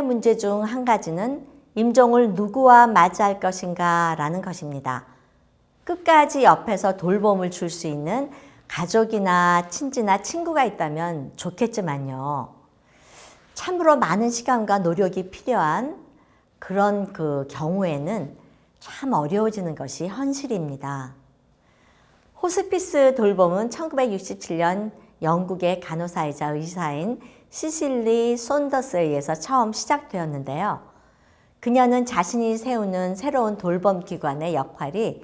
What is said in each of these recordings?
사회 문제 중 한 가지는 임종을 누구와 맞이할 것인가 라는 것입니다. 끝까지 옆에서 돌봄을 줄 수 있는 가족이나 친지나 친구가 있다면 좋겠지만요. 참으로 많은 시간과 노력이 필요한 그런 경우에는 참 어려워지는 것이 현실입니다. 호스피스 돌봄은 1967년 영국의 간호사이자 의사인 시실리 손더스에 의해서 처음 시작되었는데요. 그녀는 자신이 세우는 새로운 돌봄 기관의 역할이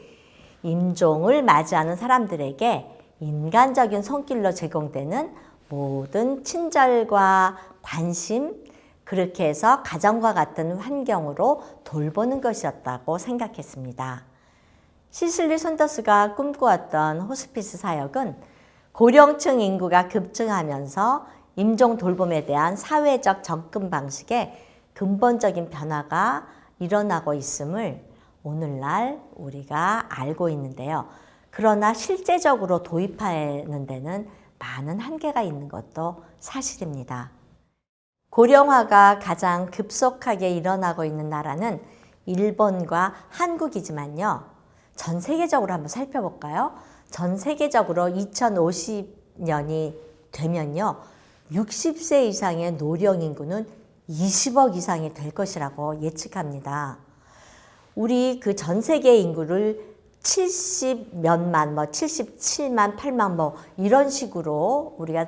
임종을 맞이하는 사람들에게 인간적인 손길로 제공되는 모든 친절과 관심, 그렇게 해서 가정과 같은 환경으로 돌보는 것이었다고 생각했습니다. 시실리 손더스가 꿈꾸었던 호스피스 사역은 고령층 인구가 급증하면서 임종 돌봄에 대한 사회적 접근 방식에 근본적인 변화가 일어나고 있음을 오늘날 우리가 알고 있는데요. 그러나 실제적으로 도입하는 데는 많은 한계가 있는 것도 사실입니다. 고령화가 가장 급속하게 일어나고 있는 나라는 일본과 한국이지만요. 전 세계적으로 한번 살펴볼까요? 전 세계적으로 2050년이 되면요. 60세 이상의 노령 인구는 20억 이상이 될 것이라고 예측합니다. 우리 전 세계 인구를 70몇만, 77만, 8만 이런 식으로 우리가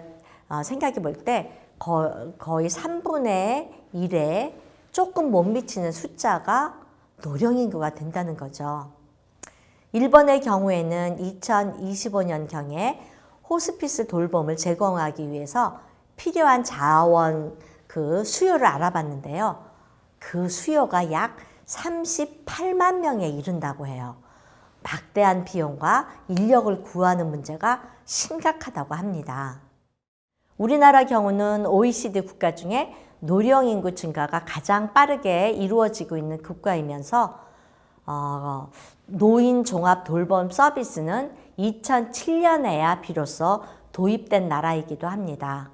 생각해 볼 때 거의 3분의 1에 조금 못 미치는 숫자가 노령인구가 된다는 거죠. 일본의 경우에는 2025년경에 호스피스 돌봄을 제공하기 위해서 필요한 자원 수요를 알아봤는데요. 그 수요가 약 38만 명에 이른다고 해요. 막대한 비용과 인력을 구하는 문제가 심각하다고 합니다. 우리나라 경우는 OECD 국가 중에 노령 인구 증가가 가장 빠르게 이루어지고 있는 국가이면서 노인 종합 돌봄 서비스는 2007년에야 비로소 도입된 나라이기도 합니다.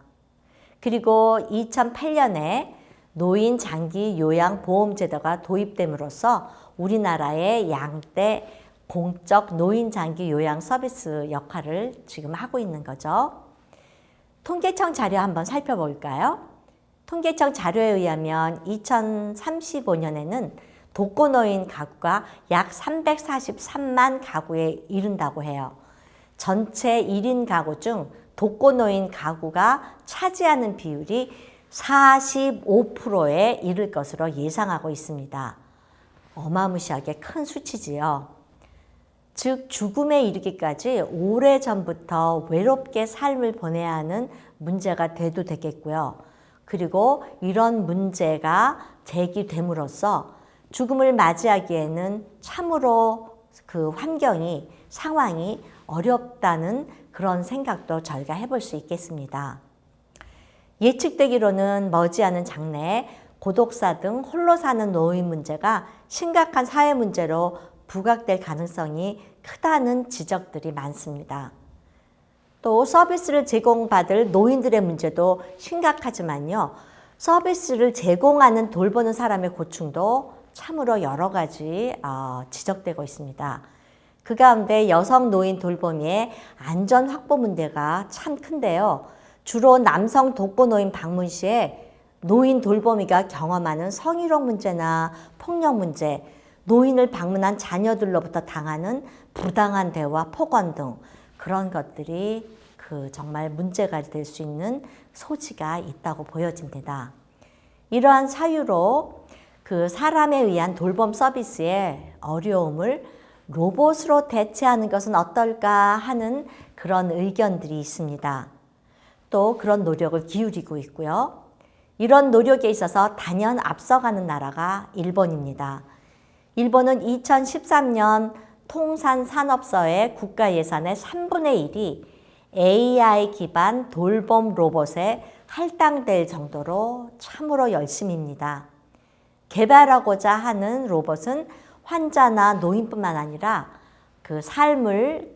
그리고 2008년에 노인 장기 요양 보험 제도가 도입됨으로써 우리나라의 양대 공적 노인 장기 요양 서비스 역할을 지금 하고 있는 거죠. 통계청 자료 한번 살펴볼까요? 통계청 자료에 의하면 2035년에는 독거노인 가구가 약 343만 가구에 이른다고 해요. 전체 1인 가구 중 독거노인 가구가 차지하는 비율이 45%에 이를 것으로 예상하고 있습니다. 어마무시하게 큰 수치지요. 즉 죽음에 이르기까지 오래전부터 외롭게 삶을 보내야 하는 문제가 되겠고요. 그리고 이런 문제가 제기됨으로써 죽음을 맞이하기에는 참으로 환경이, 상황이 어렵다는 그런 생각도 저희가 해볼 수 있겠습니다. 예측되기로는 머지않은 장래에 고독사 등 홀로 사는 노인 문제가 심각한 사회 문제로 부각될 가능성이 크다는 지적들이 많습니다. 또 서비스를 제공받을 노인들의 문제도 심각하지만요. 서비스를 제공하는 돌보는 사람의 고충도 참으로 여러 가지 지적되고 있습니다. 그 가운데 여성 노인 돌보미의 안전 확보 문제가 참 큰데요. 주로 남성 독거노인 방문 시에 노인 돌보미가 경험하는 성희롱 문제나 폭력 문제, 노인을 방문한 자녀들로부터 당하는 부당한 대화, 폭언 등 그런 것들이 정말 문제가 될 수 있는 소지가 있다고 보여집니다. 이러한 사유로 사람에 의한 돌봄 서비스의 어려움을 로봇으로 대체하는 것은 어떨까 하는 그런 의견들이 있습니다. 또 그런 노력을 기울이고 있고요. 이런 노력에 있어서 단연 앞서가는 나라가 일본입니다. 일본은 2013년 통산산업서의 국가 예산의 3분의 1이 AI 기반 돌봄 로봇에 할당될 정도로 참으로 열심입니다. 개발하고자 하는 로봇은 환자나 노인뿐만 아니라 삶을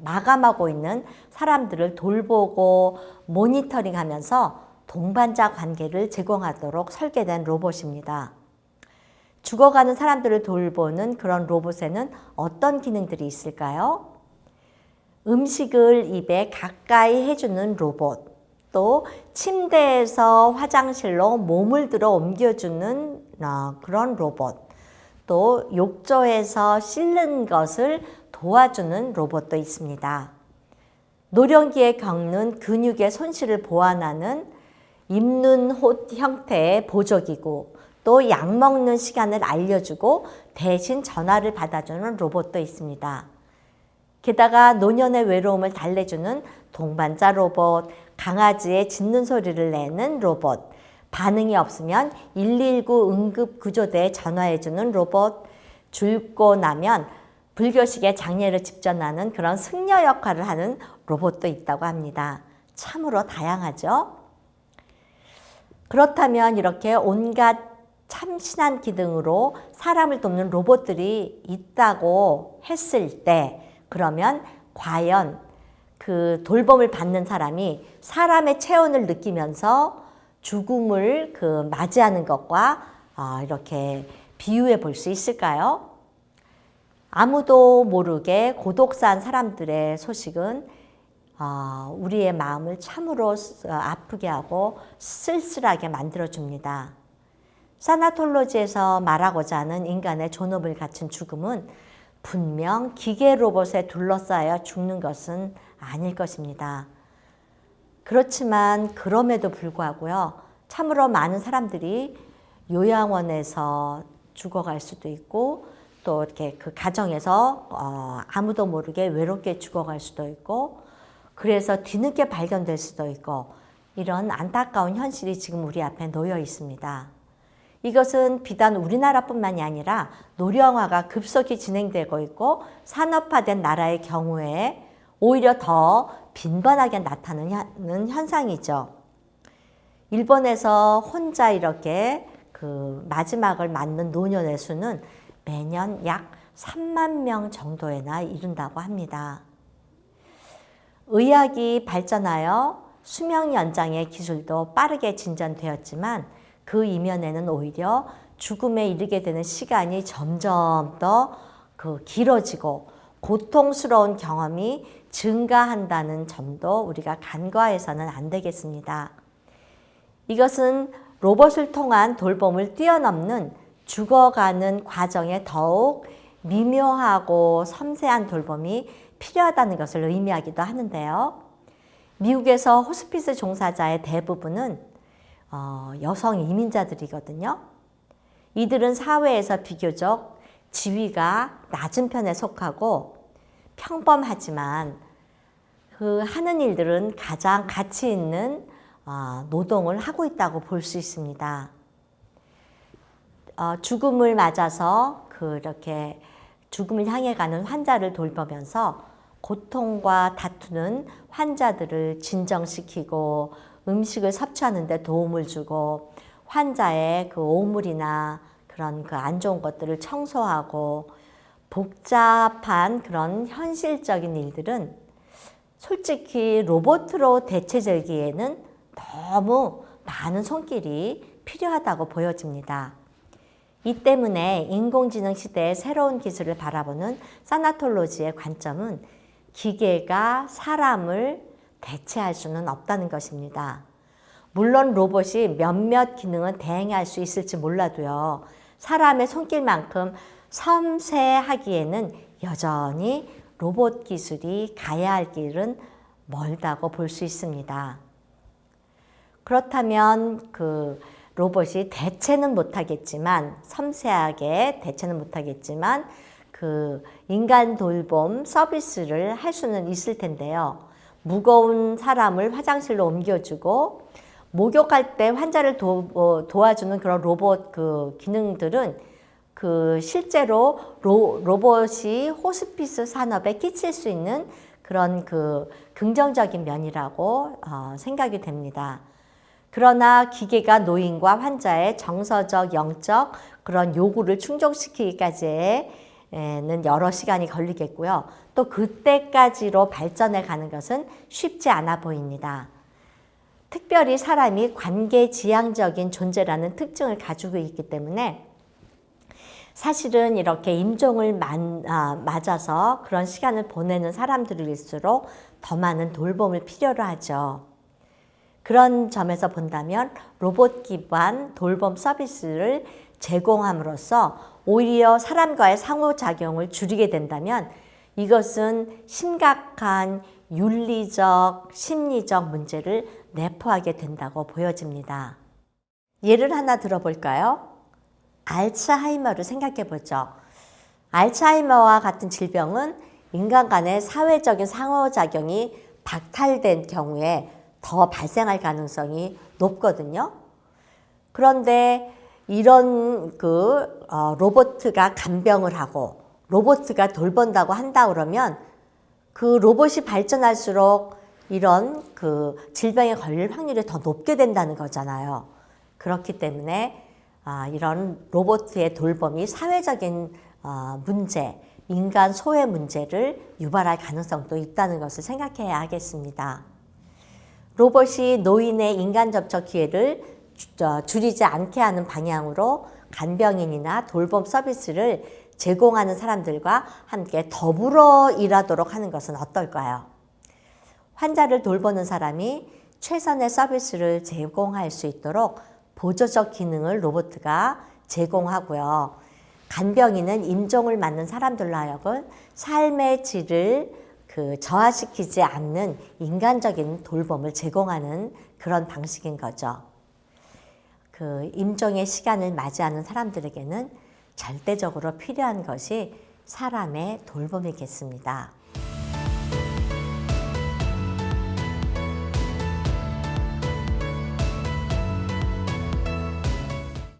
마감하고 있는 사람들을 돌보고 모니터링하면서 동반자 관계를 제공하도록 설계된 로봇입니다. 죽어가는 사람들을 돌보는 그런 로봇에는 어떤 기능들이 있을까요? 음식을 입에 가까이 해주는 로봇, 또 침대에서 화장실로 몸을 들어 옮겨주는 그런 로봇, 또 욕조에서 씻는 것을 도와주는 로봇도 있습니다. 노령기에 겪는 근육의 손실을 보완하는 입는 옷 형태의 보조기구, 또 약 먹는 시간을 알려주고 대신 전화를 받아주는 로봇도 있습니다. 게다가 노년의 외로움을 달래주는 동반자 로봇, 강아지의 짖는 소리를 내는 로봇, 반응이 없으면 119 응급구조대에 전화해주는 로봇, 죽고 나면 불교식의 장례를 집전하는 그런 승려 역할을 하는 로봇도 있다고 합니다. 참으로 다양하죠? 그렇다면 이렇게 온갖 참신한 기능으로 사람을 돕는 로봇들이 있다고 했을 때, 그러면 과연 그 돌봄을 받는 사람이 사람의 체온을 느끼면서 죽음을 맞이하는 것과 이렇게 비유해 볼 수 있을까요? 아무도 모르게 고독사한 사람들의 소식은 우리의 마음을 참으로 아프게 하고 쓸쓸하게 만들어줍니다. 사나톨로지에서 말하고자 하는 인간의 존엄을 갖춘 죽음은 분명 기계 로봇에 둘러싸여 죽는 것은 아닐 것입니다. 그렇지만 그럼에도 불구하고요, 참으로 많은 사람들이 요양원에서 죽어갈 수도 있고, 또 이렇게 그 가정에서 아무도 모르게 외롭게 죽어갈 수도 있고, 그래서 뒤늦게 발견될 수도 있고, 이런 안타까운 현실이 지금 우리 앞에 놓여 있습니다. 이것은 비단 우리나라뿐만이 아니라 노령화가 급속히 진행되고 있고 산업화된 나라의 경우에 오히려 더 빈번하게 나타나는 현상이죠. 일본에서 혼자 이렇게 마지막을 맞는 노년의 수는 매년 약 3만 명 정도에나 이른다고 합니다. 의학이 발전하여 수명 연장의 기술도 빠르게 진전되었지만 그 이면에는 오히려 죽음에 이르게 되는 시간이 점점 더 길어지고 고통스러운 경험이 증가한다는 점도 우리가 간과해서는 안 되겠습니다. 이것은 로봇을 통한 돌봄을 뛰어넘는 죽어가는 과정에 더욱 미묘하고 섬세한 돌봄이 필요하다는 것을 의미하기도 하는데요. 미국에서 호스피스 종사자의 대부분은 여성 이민자들이거든요. 이들은 사회에서 비교적 지위가 낮은 편에 속하고 평범하지만 하는 일들은 가장 가치 있는 노동을 하고 있다고 볼 수 있습니다. 죽음을 맞아서 그렇게 죽음을 향해 가는 환자를 돌보면서 고통과 다투는 환자들을 진정시키고 음식을 섭취하는 데 도움을 주고 환자의 오물이나 그런 안 좋은 것들을 청소하고 복잡한 그런 현실적인 일들은 솔직히 로봇으로 대체되기에는 너무 많은 손길이 필요하다고 보여집니다. 이 때문에 인공지능 시대의 새로운 기술을 바라보는 사나톨로지의 관점은 기계가 사람을 대체할 수는 없다는 것입니다. 물론 로봇이 몇몇 기능은 대행할 수 있을지 몰라도요, 사람의 손길만큼 섬세하기에는 여전히 로봇 기술이 가야 할 길은 멀다고 볼 수 있습니다. 그렇다면 로봇이 대체는 못하겠지만, 섬세하게 대체는 못하겠지만 인간 돌봄 서비스를 할 수는 있을 텐데요. 무거운 사람을 화장실로 옮겨주고 목욕할 때 환자를 도와주는 그런 로봇 기능들은 실제로 로봇이 호스피스 산업에 끼칠 수 있는 그런 긍정적인 면이라고 생각이 됩니다. 그러나 기계가 노인과 환자의 정서적, 영적 그런 요구를 충족시키기까지는 여러 시간이 걸리겠고요. 또 그때까지로 발전해 가는 것은 쉽지 않아 보입니다. 특별히 사람이 관계지향적인 존재라는 특징을 가지고 있기 때문에 사실은 이렇게 임종을 맞아서 그런 시간을 보내는 사람들일수록 더 많은 돌봄을 필요로 하죠. 그런 점에서 본다면 로봇 기반 돌봄 서비스를 제공함으로써 오히려 사람과의 상호작용을 줄이게 된다면 이것은 심각한 윤리적, 심리적 문제를 내포하게 된다고 보여집니다. 예를 하나 들어볼까요? 알츠하이머를 생각해 보죠. 알츠하이머와 같은 질병은 인간 간의 사회적인 상호작용이 박탈된 경우에 더 발생할 가능성이 높거든요. 그런데 이런 로봇가 간병을 하고 로봇가 돌본다고 한다 그러면 그 로봇이 발전할수록 이런 질병에 걸릴 확률이 더 높게 된다는 거잖아요. 그렇기 때문에 이런 로봇의 돌봄이 사회적인 문제, 인간 소외 문제를 유발할 가능성도 있다는 것을 생각해야 하겠습니다. 로봇이 노인의 인간 접촉 기회를 줄이지 않게 하는 방향으로 간병인이나 돌봄 서비스를 제공하는 사람들과 함께 더불어 일하도록 하는 것은 어떨까요? 환자를 돌보는 사람이 최선의 서비스를 제공할 수 있도록 보조적 기능을 로봇가 제공하고요. 간병인은 임종을 맞는 사람들로 하여금 삶의 질을 저하시키지 않는 인간적인 돌봄을 제공하는 그런 방식인 거죠. 임종의 시간을 맞이하는 사람들에게는 절대적으로 필요한 것이 사람의 돌봄이겠습니다.